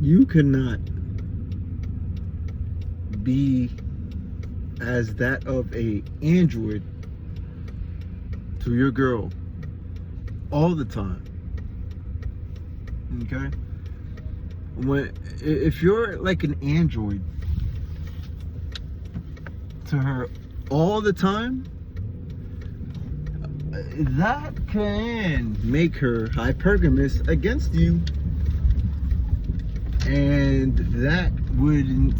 You cannot be as that of a android to your girl all the time. Okay? If you're like an android to her all the time, that can make her hypergamous against you, and that wouldn't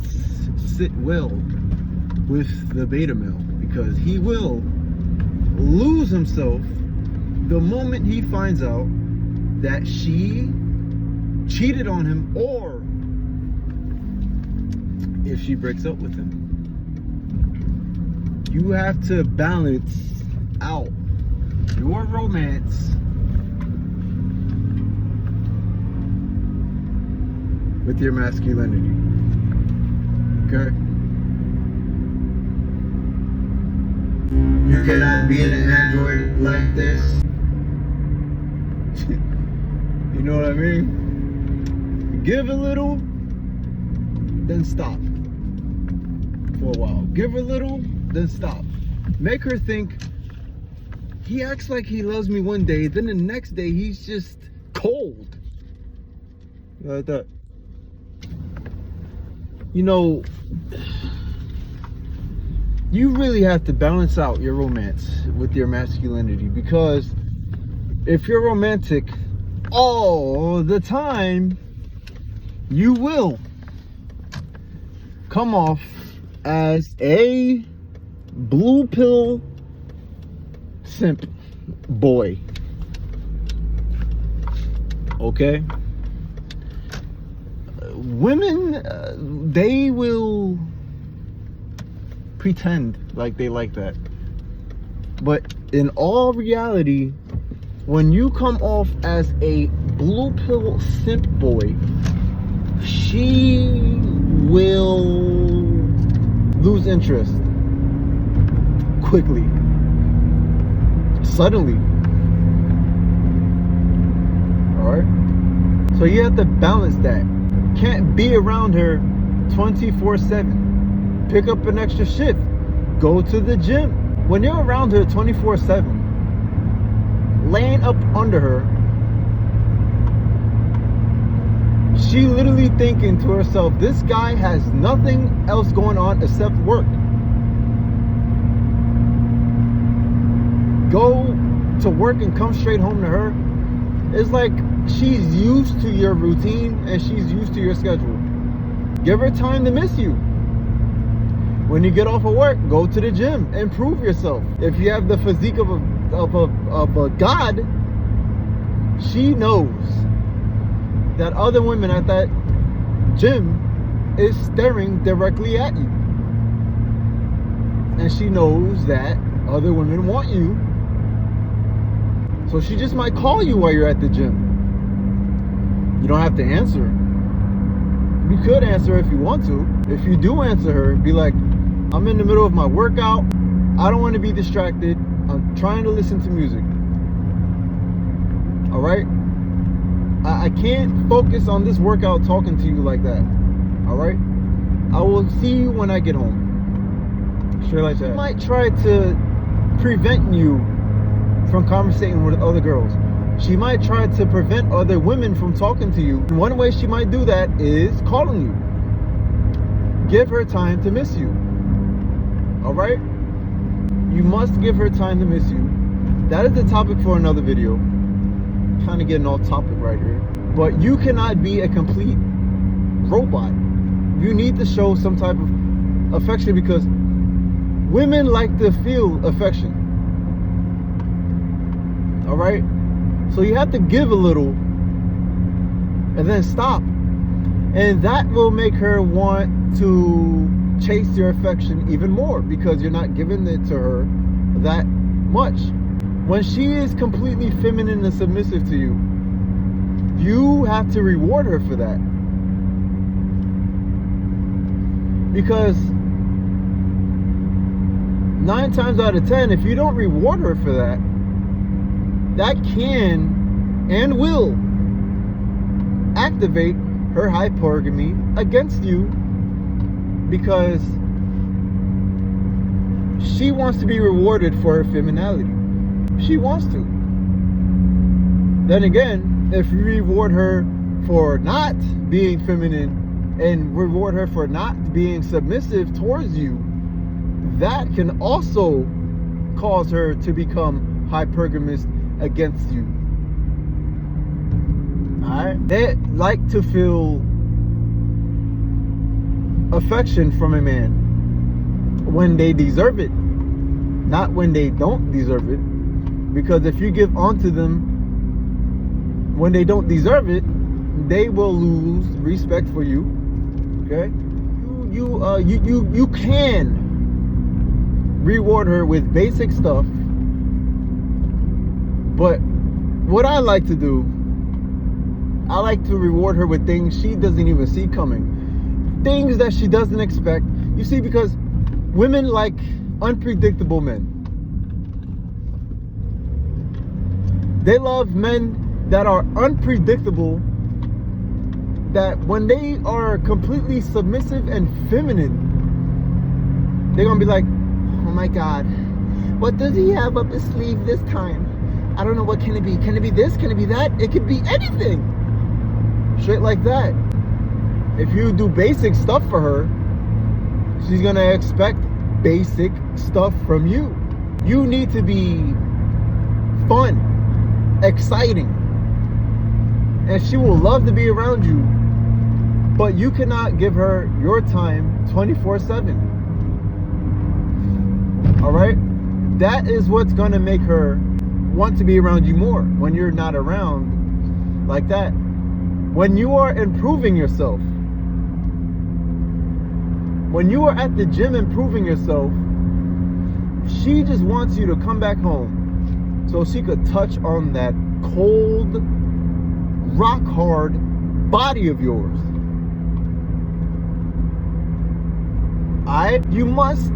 sit well with the beta male, because he will lose himself the moment he finds out that she cheated on him, or if she breaks up with him. You have to balance out your romance with your masculinity. Okay? You cannot be an android like this. You know what I mean? Give a little, then stop for a while. Give a little, then stop. Make her think, he acts like he loves me one day, then the next day he's just cold. Like that. You know, you really have to balance out your romance with your masculinity, because if you're romantic all the time, you will come off as a blue pill simp boy. Okay? Women, they will pretend like they like that, but in all reality, when you come off as a blue pill simp boy, she will lose interest quickly, suddenly. Alright? So you have to balance that. Can't be around her 24/7. Pick up an extra shift. Go to the gym. When you're around her 24/7, laying up under her, she literally thinking to herself, this guy has nothing else going on except work. Go to work and come straight home to her. It's like she's used to your routine and she's used to your schedule. Give her time to miss you. When you get off of work, go to the gym, improve yourself. If you have the physique of a god, she knows that other women at that gym is staring directly at you, and she knows that other women want you, so she just might call you while you're at the gym. You don't have to answer. You could answer if you want to. If you do answer her, be like, I'm in the middle of my workout, I don't want to be distracted, I'm trying to listen to music. Alright? I can't focus on this workout talking to you like that. Alright? I will see you when I get home. Straight like that. She might try to prevent you from conversating with other girls. She might try to prevent other women from talking to you. And one way she might do that is calling you. Give her time to miss you. Alright? You must give her time to miss you. That is the topic for another video. Kind of getting off topic right here. But you cannot be a complete robot. You need to show some type of affection, because women like to feel affection. Alright? So you have to give a little and then stop. And that will make her want to chase your affection even more, because you're not giving it to her that much. When she is completely feminine and submissive to you, you have to reward her for that. Because 9 times out of 10, if you don't reward her for that, that can and will activate her hypergamy against you because she wants to be rewarded for her femininity. She wants to. Then again, if you reward her for not being feminine and reward her for not being submissive towards you, that can also cause her to become hypergamous against you. Alright? They like to feel affection from a man when they deserve it, not when they don't deserve it. Because if you give onto them when they don't deserve it, they will lose respect for you. Okay? You can reward her with basic stuff, but what I like to do, I like to reward her with things she doesn't even see coming, things that she doesn't expect. You see, because women like unpredictable men. They love men that are unpredictable, that when they are completely submissive and feminine, they're gonna be like, oh my God, what does he have up his sleeve this time? I don't know, what can it be? Can it be this? Can it be that? It could be anything. Shit like that. If you do basic stuff for her, she's gonna expect basic stuff from you. You need to be fun, exciting, and she will love to be around you, but you cannot give her your time 24/7. All right? That is what's gonna make her want to be around you more when you're not around like that. When you are improving yourself, when you are at the gym improving yourself, she just wants you to come back home so she could touch on that cold, rock hard body of yours. Alright? You must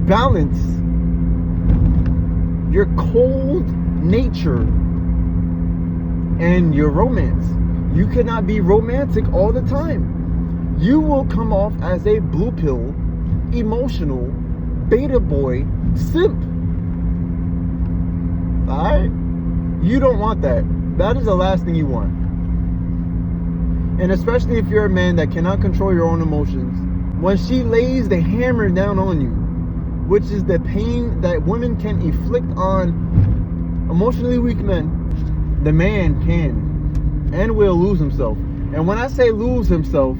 balance your cold nature and your romance. You cannot be romantic all the time. You will come off as a blue pill, emotional, beta boy, simp. Alright? You don't want that. That is the last thing you want. And especially if you're a man that cannot control your own emotions, when she lays the hammer down on you, which is the pain that women can inflict on emotionally weak men, the man can and will lose himself. And when I say lose himself,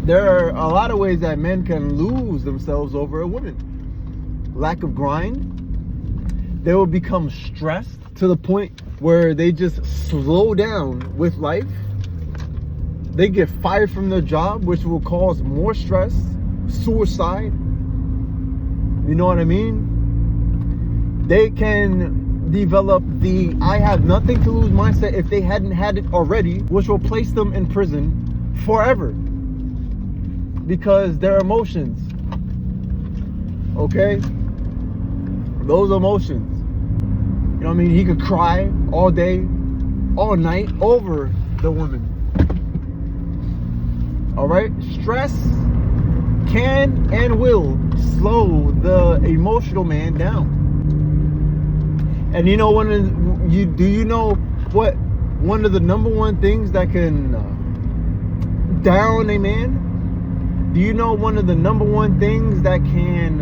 there are a lot of ways that men can lose themselves over a woman. Lack of grind. They will become stressed to the point where they just slow down with life. They get fired from their job, which will cause more stress, suicide. You know what I mean? They can develop the I have nothing to lose mindset if they hadn't had it already, which will place them in prison forever because their emotions, okay, those emotions, you know what I mean, he could cry all day, all night over the woman. All right, stress can and will slow the emotional man down. And you know, do you know what one of the number one things that can down a man? Do you know one of the number one things that can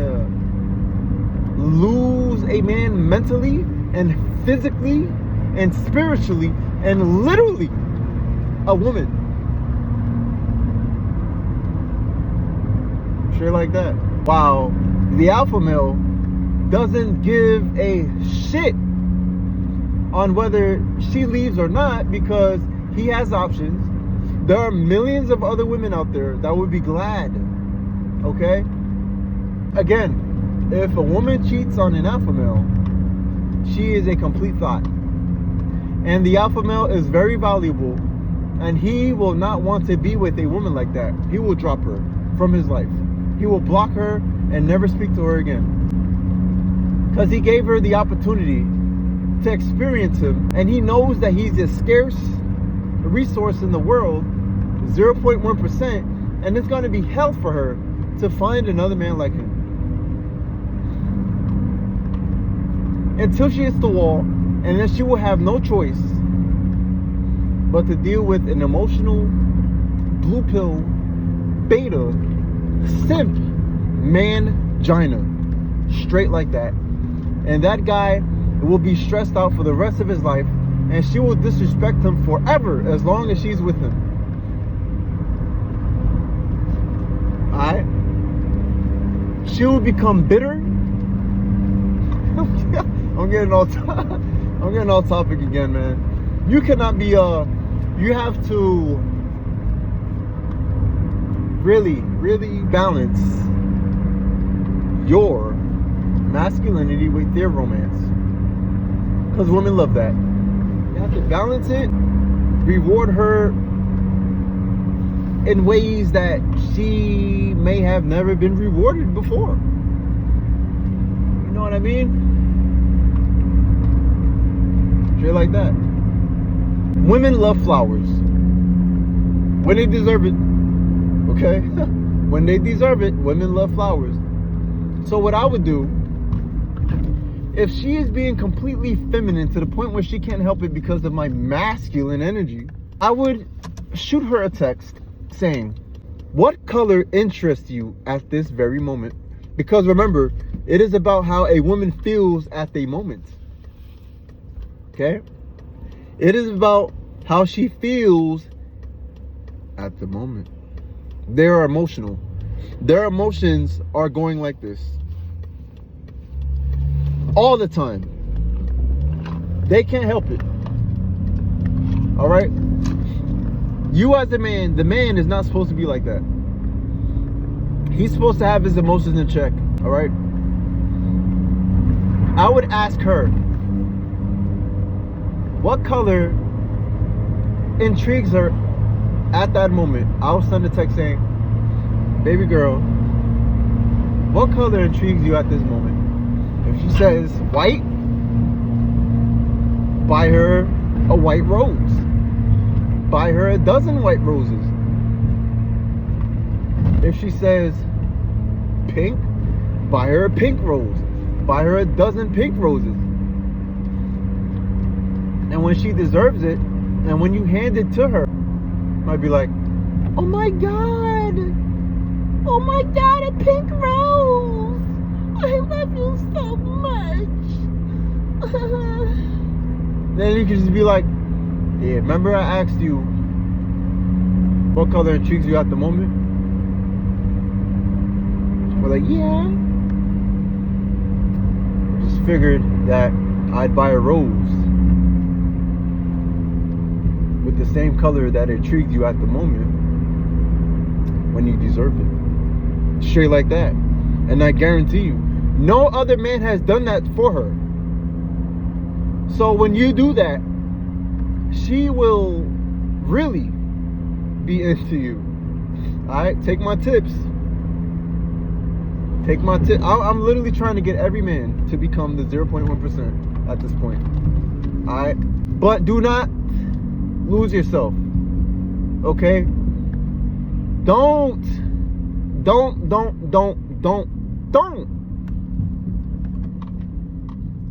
lose a man mentally and physically and spiritually and literally? A woman. Straight like that. Wow. The alpha male doesn't give a shit on whether she leaves or not because he has options. There are millions of other women out there that would be glad. Okay? Again, if a woman cheats on an alpha male, she is a complete thought. And the alpha male is very valuable, and he will not want to be with a woman like that. He will drop her from his life. He will block her and never speak to her again. Because he gave her the opportunity to experience him, and he knows that he's a scarce resource in the world 0.1%, and it's going to be hell for her to find another man like him. Until she hits the wall, and then she will have no choice but to deal with an emotional, blue pill, beta, simp, man-gina. Straight like that. And that guy will be stressed out for the rest of his life, and she will disrespect him forever as long as she's with him. Alright? She will become bitter. I'm getting off topic again, man. You cannot be you have to really balance your masculinity with their romance, because women love that. You have to balance it, reward her in ways that she may have never been rewarded before. You know what I mean? Straight like that. Women love flowers when they deserve it. Okay? When they deserve it, women love flowers. So what I would do, if she is being completely feminine to the point where she can't help it because of my masculine energy, I would shoot her a text saying, what color interests you at this very moment? Because remember, it is about how a woman feels at the moment. Okay? It is about how she feels at the moment. They are emotional. Their emotions are going like this all the time. They can't help it. All right? You as a man, the man is not supposed to be like that. He's supposed to have his emotions in check. All right? I would ask her, what color intrigues her at that moment? I'll send a text saying, baby girl, what color intrigues you at this moment? If she says white, buy her a white rose. Buy her a dozen white roses. If she says pink, buy her a pink rose. Buy her a dozen pink roses. And when she deserves it, and when you hand it to her, might be like, oh my God, a pink rose. I love you so much. Then you can just be like, yeah, remember I asked you what color intrigues you at the moment? We're like, yeah. Just figured that I'd buy a rose with the same color that intrigued you at the moment when you deserve it. Straight like that. And I guarantee you, no other man has done that for her. So when you do that, she will really be into you. Alright, take my tips. Take my tip. I'm literally trying to get every man to become the 0.1% at this point. Alright? But do not lose yourself. Okay? Don't.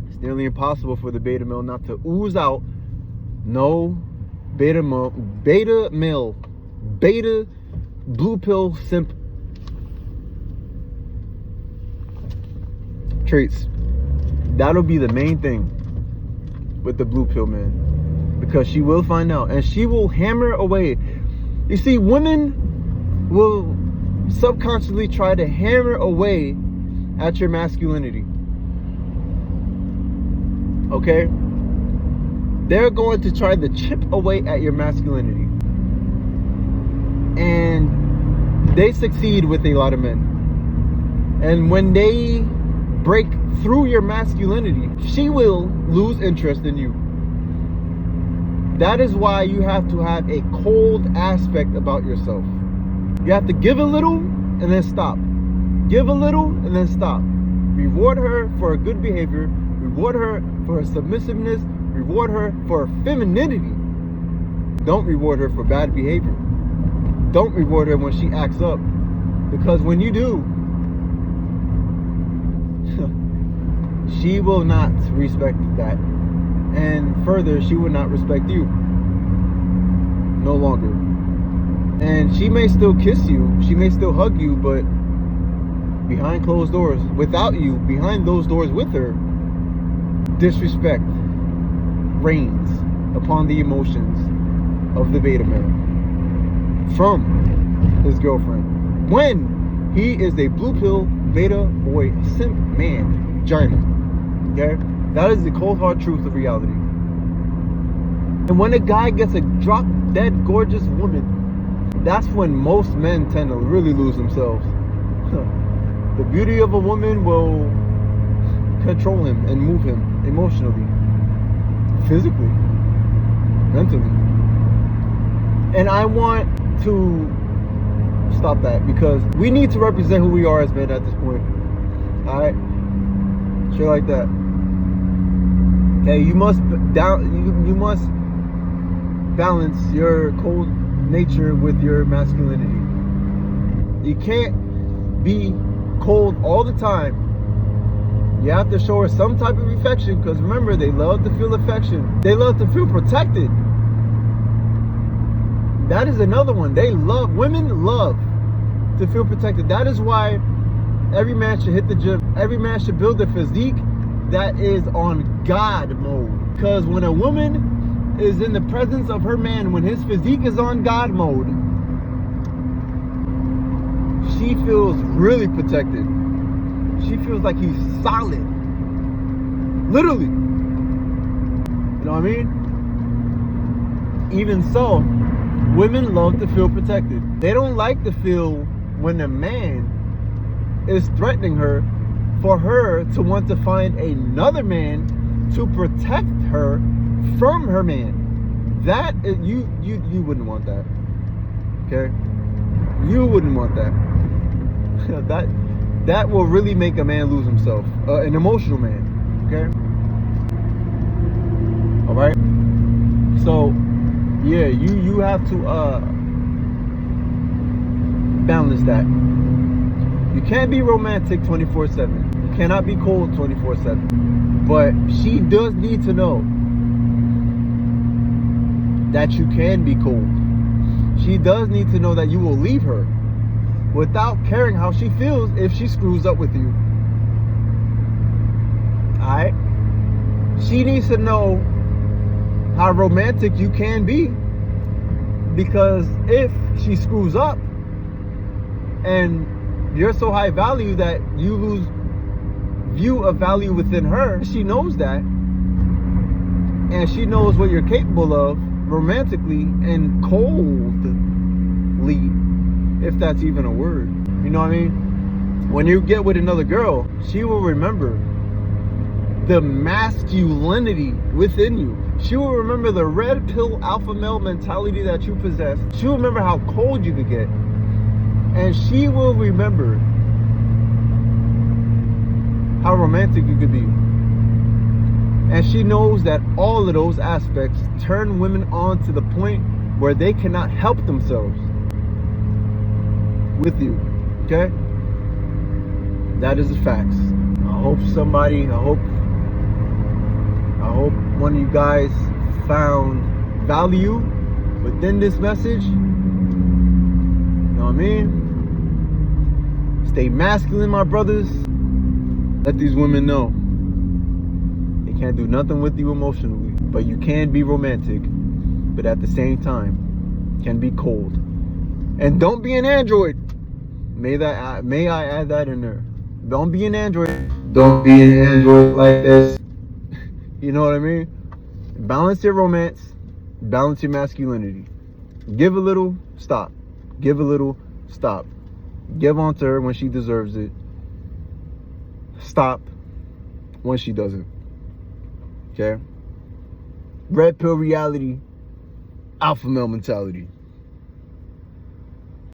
It's nearly impossible for the beta male not to ooze out no beta blue pill simp traits. That'll be the main thing with the blue pill man, because she will find out and she will hammer away. You see, women will subconsciously try to hammer away at your masculinity. Okay? They're going to try to chip away at your masculinity. And they succeed with a lot of men. And when they break through your masculinity, she will lose interest in you. That is why you have to have a cold aspect about yourself. You have to give a little and then stop. Give a little and then stop. Reward her for her good behavior. Reward her for her submissiveness. Reward her for her femininity. Don't reward her for bad behavior. don't reward her when she acts up. Because when you do, she will not respect that. And further, she will not respect you. No longer. And she may still kiss you, she may still hug you, but behind closed doors, without you, behind those doors with her, disrespect reigns upon the emotions of the beta male from his girlfriend when he is a blue pill beta boy simp man journey. Okay, that is the cold hard truth of reality. And when a guy gets a drop dead gorgeous woman, that's when most men tend to really lose themselves. The beauty of a woman will control him and move him emotionally, physically, mentally. And I want to stop that because we need to represent who we are as men at this point. Alright? Shit like that. Okay, you must balance your cold nature with your masculinity. You can't be cold all the time. You have to show her some type of affection, because remember, they love to feel affection. They love to feel protected. That is another one. Women love to feel protected. That is why every man should hit the gym. Every man should build a physique that is on God mode. Because when a woman is in the presence of her man, when his physique is on God mode, she feels really protected. She feels like he's solid. Literally. You know what I mean? Even so, women love to feel protected. They don't like to feel when a man is threatening her, for her to want to find another man to protect her from her man. That is, you wouldn't want that. Okay? You wouldn't want that. That will really make a man lose himself. An emotional man. Okay? Alright? So, yeah, you have to balance that. You can't be romantic 24/7. You cannot be cold 24/7. But she does need to know that you can be cold. She does need to know that you will leave her without caring how she feels if she screws up with you. Alright? She needs to know how romantic you can be. Because if she screws up and you're so high value that you lose view of value within her, she knows that. And she knows what you're capable of romantically and coldly, if that's even a word. You know what I mean? When you get with another girl, she will remember the masculinity within you. She will remember the red pill alpha male mentality that you possess. She will remember how cold you could get. And she will remember how romantic you could be. And she knows that all of those aspects turn women on to the point where they cannot help themselves with you. Okay? That is the facts. I hope one of you guys found value within this message. You know what I mean? Stay masculine, my brothers. Let these women know they can't do nothing with you emotionally, but you can be romantic, but at the same time can be cold. And don't be an android. May I add that in there? Don't be an android. Don't be an android like this. You know what I mean? Balance your romance. Balance your masculinity. Give a little, stop. Give a little, stop. Give on to her when she deserves it. Stop when she doesn't. Okay? Red pill reality. Alpha male mentality.